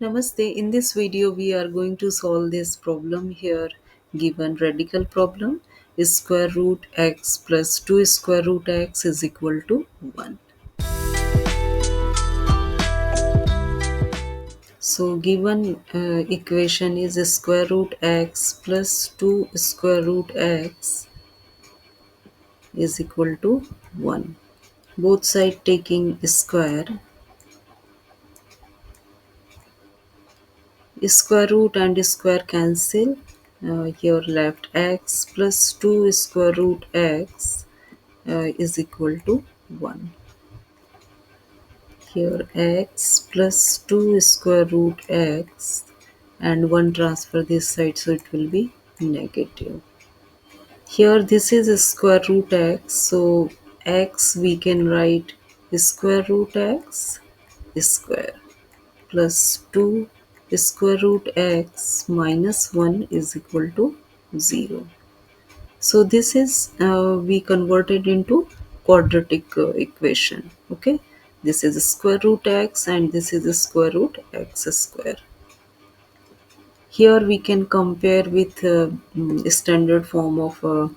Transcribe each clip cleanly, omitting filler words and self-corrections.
Namaste. In this video, we are going to solve this problem here. Given radical problem is square root x plus 2 square root x is equal to 1. So given equation is square root x plus 2 square root x is equal to 1. Both side taking square. Square root and square cancel. Here left x plus 2 square root x is equal to 1. Here x plus 2 square root x and 1 transfer this side, so it will be negative. Here this is square root x, so x we can write square root x square plus 2 square root x minus 1 is equal to 0. So this is we converted into quadratic equation. Okay, this is square root x and this is square root x square. Here we can compare with standard form of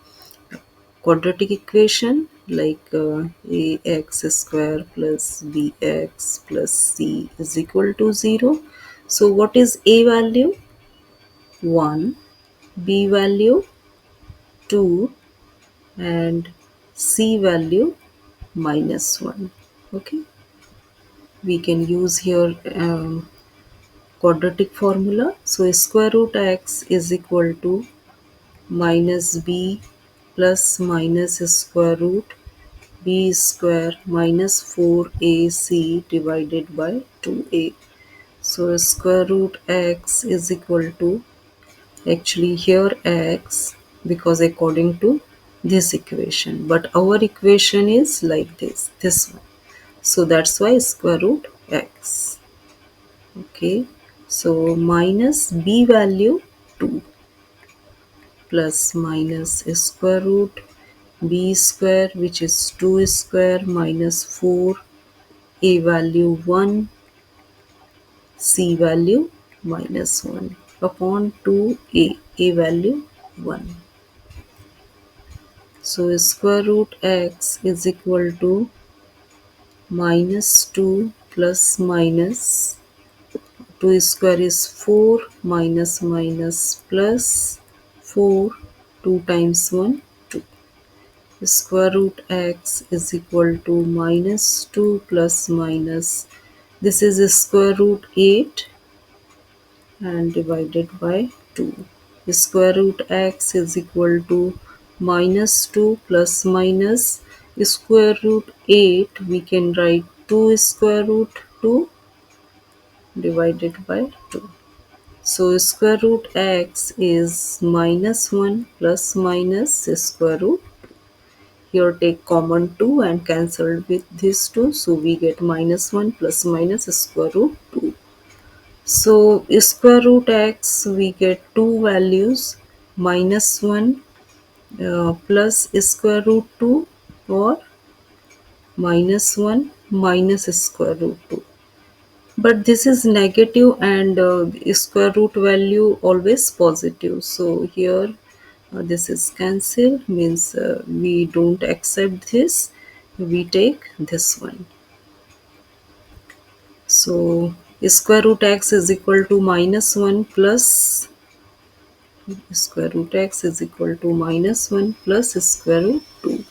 quadratic equation like ax square plus bx plus c is equal to 0. So what is a value? 1, b value 2 and c value minus 1. Okay, we can use here quadratic formula. So square root x is equal to minus b plus minus square root b square minus 4ac divided by 2a. So square root x is equal to, actually here x, because according to this equation, but our equation is like this one, so that's why square root x. Okay, so minus b value 2 plus minus square root b square, which is 2 square minus 4, a value 1, c value minus 1 upon 2a value 1. So square root x is equal to minus 2 plus minus 2 square is 4 minus minus plus 4, 2 times 1 2. Square root x is equal to minus 2 plus minus, this is square root 8 and divided by 2. Square root x is equal to minus 2 plus minus square root 8, we can write 2 square root 2 divided by 2. So square root x is minus 1 plus minus square root. Here take common 2 and cancel with this 2, so we get minus 1 plus minus square root 2. So square root x we get two values, minus 1 plus square root 2 or minus 1 minus square root 2. But this is negative and square root value always positive. So here this is cancelled, means we don't accept this, we take this one. So square root x is equal to minus 1 plus square root x is equal to minus 1 plus square root 2.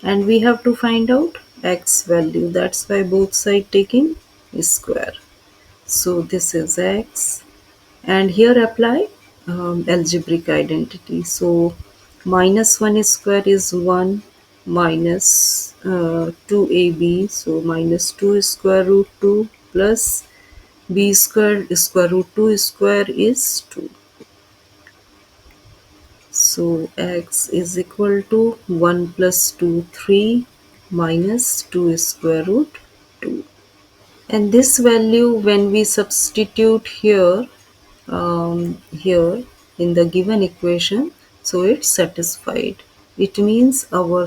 And we have to find out x value. That's why both side taking square. So this is x. And here apply algebraic identity. So minus 1 square is 1 minus 2ab. So minus 2 square root 2 plus b square root 2 square is 2. So x is equal to 1 plus 2, 3 minus 2 square root 2. And this value when we substitute here in the given equation, so it's satisfied. It means our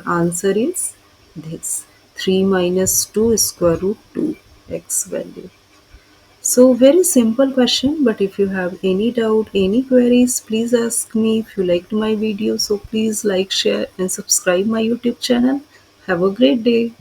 answer is this 3 minus 2 square root 2. x value. So very simple question, but if you have any doubt, any queries, please ask me. If you liked my video, so please like, share and subscribe my YouTube channel. Have a great day.